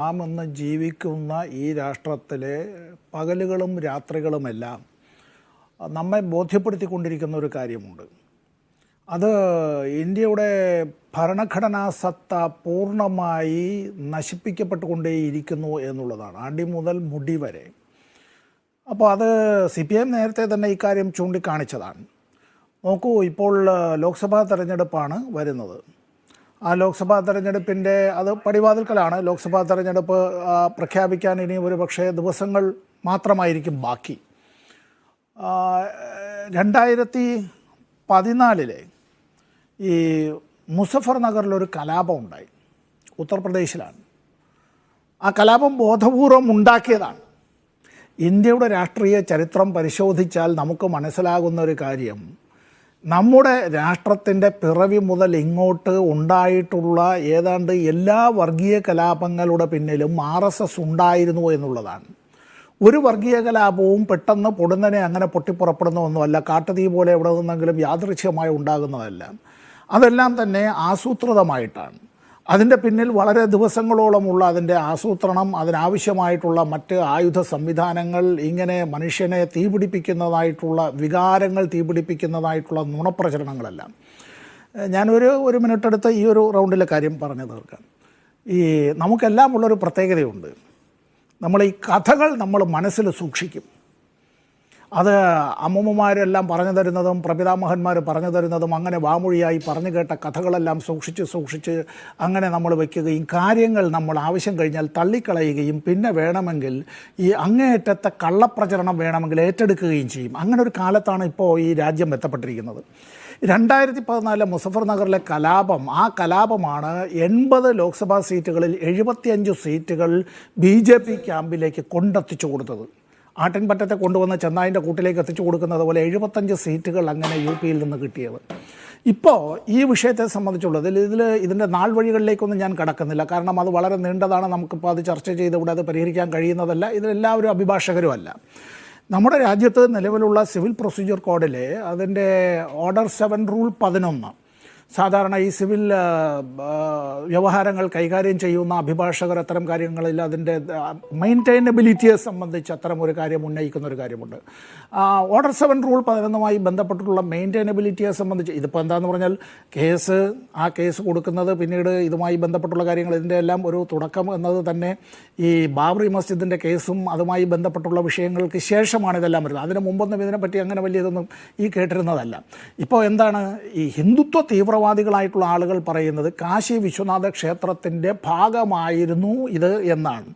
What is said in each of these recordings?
നാം ഇന്ന് ജീവിക്കുന്ന ഈ രാഷ്ട്രത്തിലെ പകലുകളും രാത്രികളുമെല്ലാം നമ്മെ ബോധ്യപ്പെടുത്തിക്കൊണ്ടിരിക്കുന്ന ഒരു കാര്യമുണ്ട്. അത് ഇന്ത്യയുടെ ഭരണഘടനാ സത്ത പൂർണ്ണമായി നശിപ്പിക്കപ്പെട്ടുകൊണ്ടേയിരിക്കുന്നു എന്നുള്ളതാണ്, അടി മുതൽ മുടി വരെ. അപ്പോൾ അത് CPM നേരത്തെ തന്നെ ഇക്കാര്യം ചൂണ്ടിക്കാണിച്ചതാണ്. നോക്കൂ, ഇപ്പോൾ ലോക്സഭാ തെരഞ്ഞെടുപ്പാണ് വരുന്നത്. ആ ലോക്സഭാ തെരഞ്ഞെടുപ്പിൻ്റെ അത് പടിവാതിൽക്കലാണ്. ലോക്സഭാ തെരഞ്ഞെടുപ്പ് പ്രഖ്യാപിക്കാൻ ഇനി ഒരു പക്ഷേ ദിവസങ്ങൾ മാത്രമായിരിക്കും ബാക്കി. 2014 ഈ മുസഫർ നഗറിലൊരു കലാപം ഉണ്ടായി, ഉത്തർപ്രദേശിലാണ്. ആ കലാപം ബോധപൂർവം ഉണ്ടാക്കിയതാണ്. ഇന്ത്യയുടെ രാഷ്ട്രീയ ചരിത്രം പരിശോധിച്ചാൽ നമുക്ക് മനസ്സിലാകുന്ന ഒരു കാര്യം, നമ്മുടെ രാഷ്ട്രത്തിൻ്റെ പിറവി മുതൽ ഇങ്ങോട്ട് ഉണ്ടായിട്ടുള്ള ഏതാണ്ട് എല്ലാ വർഗീയ കലാപങ്ങളുടെ പിന്നിലും RSS ഉണ്ടായിരുന്നു എന്നുള്ളതാണ്. ഒരു വർഗീയ കലാപവും പെട്ടെന്ന് പൊടുന്നനെ അങ്ങനെ പൊട്ടിപ്പുറപ്പെടുന്ന ഒന്നുമല്ല, കാട്ടുതീ പോലെ എവിടെ നിന്നെങ്കിലും യാദൃച്ഛികമായി ഉണ്ടാകുന്നതല്ല. അതെല്ലാം തന്നെ ആസൂത്രിതമായിട്ടാണ്. അതിൻ്റെ പിന്നിൽ വളരെ ദിവസങ്ങളോളമുള്ള അതിൻ്റെ ആസൂത്രണം, അതിനാവശ്യമായിട്ടുള്ള മറ്റ് ആയുധ സംവിധാനങ്ങൾ, ഇങ്ങനെ മനുഷ്യനെ തീപിടിപ്പിക്കുന്നതായിട്ടുള്ള വികാരങ്ങൾ തീപിടിപ്പിക്കുന്നതായിട്ടുള്ള നുണപ്രചരണങ്ങളെല്ലാം. ഞാനൊരു മിനിറ്റ് എടുത്ത് ഈ ഒരു റൗണ്ടിലെ കാര്യം പറഞ്ഞു തീർക്കാം. നമുക്കെല്ലാം ഉള്ളൊരു പ്രത്യേകതയുണ്ട്. നമ്മൾ ഈ കഥകൾ നമ്മൾ മനസ്സിൽ സൂക്ഷിക്കും. അത് അമ്മൂമ്മമാരെല്ലാം പറഞ്ഞു തരുന്നതും പ്രപിതാമഹന്മാർ പറഞ്ഞു തരുന്നതും അങ്ങനെ വാമൊഴിയായി പറഞ്ഞു കേട്ട കഥകളെല്ലാം സൂക്ഷിച്ച് അങ്ങനെ നമ്മൾ വയ്ക്കുകയും കാര്യങ്ങൾ നമ്മൾ ആവശ്യം കഴിഞ്ഞാൽ തള്ളിക്കളയുകയും പിന്നെ വേണമെങ്കിൽ ഈ അങ്ങേയറ്റത്തെ കള്ളപ്രചരണം വേണമെങ്കിൽ ഏറ്റെടുക്കുകയും ചെയ്യും. അങ്ങനെ ഒരു കാലത്താണ് ഇപ്പോൾ ഈ രാജ്യം എത്തപ്പെട്ടിരിക്കുന്നത്. 2014 മുസഫർ നഗറിലെ കലാപം, ആ കലാപമാണ് 80 ലോക്സഭാ സീറ്റുകളിൽ 75 സീറ്റുകൾ BJP ക്യാമ്പിലേക്ക് കൊണ്ടെത്തിച്ചു കൊടുത്തത്. ആട്ടിൻപറ്റത്തെ കൊണ്ടുവന്ന് ചെന്നായിൻ്റെ കൂട്ടിലേക്ക് എത്തിച്ചു കൊടുക്കുന്നത് പോലെ 75 സീറ്റുകൾ അങ്ങനെ UP യിൽ നിന്ന് കിട്ടിയത്. ഇപ്പോൾ ഈ വിഷയത്തെ സംബന്ധിച്ചുള്ളത് ഇതിൻ്റെ നാൾ വഴികളിലേക്കൊന്നും ഞാൻ കടക്കുന്നില്ല, കാരണം അത് വളരെ നീണ്ടതാണ്. നമുക്കിപ്പോൾ അത് ചർച്ച ചെയ്ത് ഇവിടെ അത് പരിഹരിക്കാൻ കഴിയുന്നതല്ല. ഇതിലെല്ലാവരും അഭിഭാഷകരുമല്ല. നമ്മുടെ രാജ്യത്ത് നിലവിലുള്ള സിവിൽ പ്രൊസീജിയർ കോഡിലെ അതിൻ്റെ ഓർഡർ 7 റൂൾ 11 സാധാരണ ഈ സിവിൽ വ്യവഹാരങ്ങൾ കൈകാര്യം ചെയ്യുന്ന അഭിഭാഷകർ അത്തരം കാര്യങ്ങളിൽ അതിൻ്റെ മെയിൻറ്റൈനബിലിറ്റിയെ സംബന്ധിച്ച് അത്തരം ഒരു കാര്യം ഉന്നയിക്കുന്ന ഒരു കാര്യമുണ്ട്. ഓർഡർ 7 റൂൾ 11 ബന്ധപ്പെട്ടിട്ടുള്ള മെയിൻറ്റൈനബിലിറ്റിയെ സംബന്ധിച്ച് ഇതിപ്പോൾ എന്താണെന്ന് പറഞ്ഞാൽ ആ കേസ് കൊടുക്കുന്നത്, പിന്നീട് ഇതുമായി ബന്ധപ്പെട്ടുള്ള കാര്യങ്ങൾ, ഇതിൻ്റെ എല്ലാം ഒരു തുടക്കം എന്നത് തന്നെ ഈ ബാബറി മസ്ജിദിൻ്റെ കേസും അതുമായി ബന്ധപ്പെട്ടുള്ള വിഷയങ്ങൾക്ക് ശേഷമാണ് ഇതെല്ലാം വരുന്നത്. അതിന് മുമ്പൊന്നും ഇതിനെപ്പറ്റി അങ്ങനെ വലിയതൊന്നും കേട്ടിരുന്നതല്ല. ഇപ്പോൾ എന്താണ് ഈ ഹിന്ദുത്വ തീവ്രവാദികളായിട്ടുള്ള ആളുകൾ പറയുന്നത്, കാശി വിശ്വനാഥ ക്ഷേത്രത്തിൻ്റെ ഭാഗമായിരുന്നു ഇത് എന്നാണ്.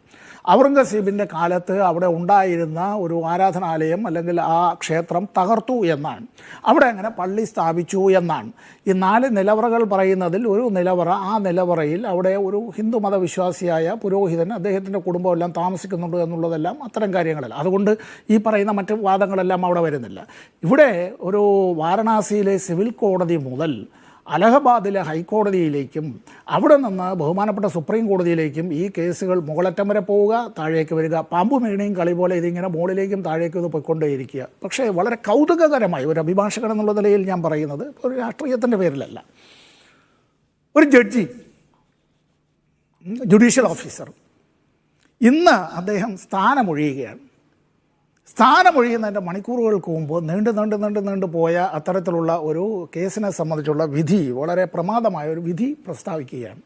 ഔറംഗസീബിൻ്റെ കാലത്ത് അവിടെ ഉണ്ടായിരുന്ന ഒരു ആരാധനാലയം അല്ലെങ്കിൽ ആ ക്ഷേത്രം തകർത്തു എന്നാണ്, അവിടെ അങ്ങനെ പള്ളി സ്ഥാപിച്ചു എന്നാണ്. ഈ 4 നിലവറകൾ പറയുന്നതിൽ ഒരു നിലവറ, ആ നിലവറയിൽ അവിടെ ഒരു ഹിന്ദു മതവിശ്വാസിയായ പുരോഹിതൻ, അദ്ദേഹത്തിൻ്റെ കുടുംബമെല്ലാം താമസിക്കുന്നുണ്ട് എന്നുള്ളതെല്ലാം അത്തരം കാര്യങ്ങളല്ല. അതുകൊണ്ട് ഈ പറയുന്ന മറ്റ് വാദങ്ങളെല്ലാം അവിടെ വരുന്നില്ല. ഇവിടെ ഒരു വാരണാസിയിലെ സിവിൽ കോടതി മുതൽ അലഹബാദിലെ ഹൈക്കോടതിയിലേക്കും അവിടെ നിന്ന് ബഹുമാനപ്പെട്ട സുപ്രീം കോടതിയിലേക്കും ഈ കേസുകൾ മുകളറ്റം വരെ പോവുക, താഴേക്ക് വരിക, പാമ്പു മീണയും കളി പോലെ ഇതിങ്ങനെ മുകളിലേക്കും താഴേക്കും ഇത് പോയിക്കൊണ്ടേയിരിക്കുക. പക്ഷേ വളരെ കൗതുകകരമായി ഒരു അഭിഭാഷകൻ എന്നുള്ള നിലയിൽ ഞാൻ പറയുന്നത് ഒരു രാഷ്ട്രീയത്തിൻ്റെ പേരിലല്ല, ഒരു ജഡ്ജി, ജുഡീഷ്യൽ ഓഫീസർ, ഇന്ന് അദ്ദേഹം സ്ഥാനമൊഴിയുകയാണ്. സ്ഥാനമൊഴിയുന്നതിൻ്റെ മണിക്കൂറുകൾക്ക് മുമ്പ് നീണ്ടു പോയ അത്തരത്തിലുള്ള ഒരു കേസിനെ സംബന്ധിച്ചുള്ള വിധി, വളരെ പ്രമാദമായ ഒരു വിധി പ്രസ്താവിക്കുകയാണ്.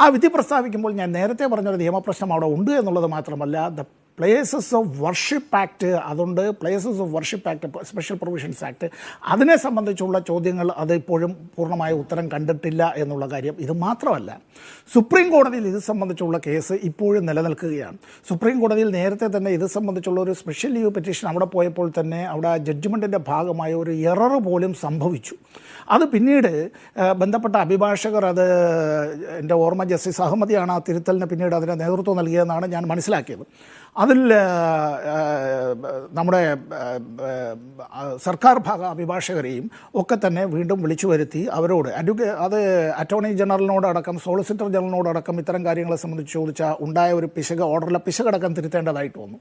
ആ വിധി പ്രസ്താവിക്കുമ്പോൾ ഞാൻ നേരത്തെ പറഞ്ഞൊരു നിയമപ്രശ്നം അവിടെ ഉണ്ട് എന്നുള്ളത് മാത്രമല്ല, the places of worship act, അതുകൊണ്ട് places of worship act, special provisions act, അതിനെ സംബന്ധിച്ചുള്ള ചോദ്യങ്ങൾ അത് ഇപ്പോഴും പൂർണ്ണമായ ഉത്തരം കണ്ടിട്ടില്ല എന്നുള്ള കാര്യം. ഇത് മാത്രമല്ല, സുപ്രീം കോടതിയിൽ ഇത് സംബന്ധിച്ചുള്ള കേസ് ഇപ്പോഴും നിലനിൽക്കുകയാണ്. സുപ്രീം കോടതിയിൽ നേരത്തെ തന്നെ ഇത് സംബന്ധിച്ചുള്ള ഒരു സ്പെഷ്യൽ ലീവ് പെറ്റീഷൻ അവിടെ പോയപ്പോൾ തന്നെ അവിടെ ജഡ്ജ്മെൻറ്റിൻ്റെ ഭാഗമായ ഒരു എറർ പോലും സംഭവിച്ചു. അത് പിന്നീട് ബന്ധപ്പെട്ട അഭിഭാഷകർ, അത് എൻ്റെ ഓർമ്മ ജസ്റ്റിസ് അഹമ്മദിയാണ് ആ തിരുത്തലിന് പിന്നീട് അതിന് നേതൃത്വം നൽകിയതെന്നാണ് ഞാൻ മനസ്സിലാക്കിയത്. അതിൽ നമ്മുടെ സർക്കാർ ഭാഗ അഭിഭാഷകരെയും ഒക്കെ തന്നെ വീണ്ടും വിളിച്ചു വരുത്തി അവരോട് അത് അറ്റോർണി ജനറലിനോടടക്കം സോളിസിറ്റർ ജനറലിനോടടക്കം ഇത്തരം കാര്യങ്ങളെ സംബന്ധിച്ച് ചോദിച്ചാൽ ഉണ്ടായ ഒരു ഓർഡറിലെ പിശകടക്കം തിരുത്തേണ്ടതായിട്ട് വന്നു.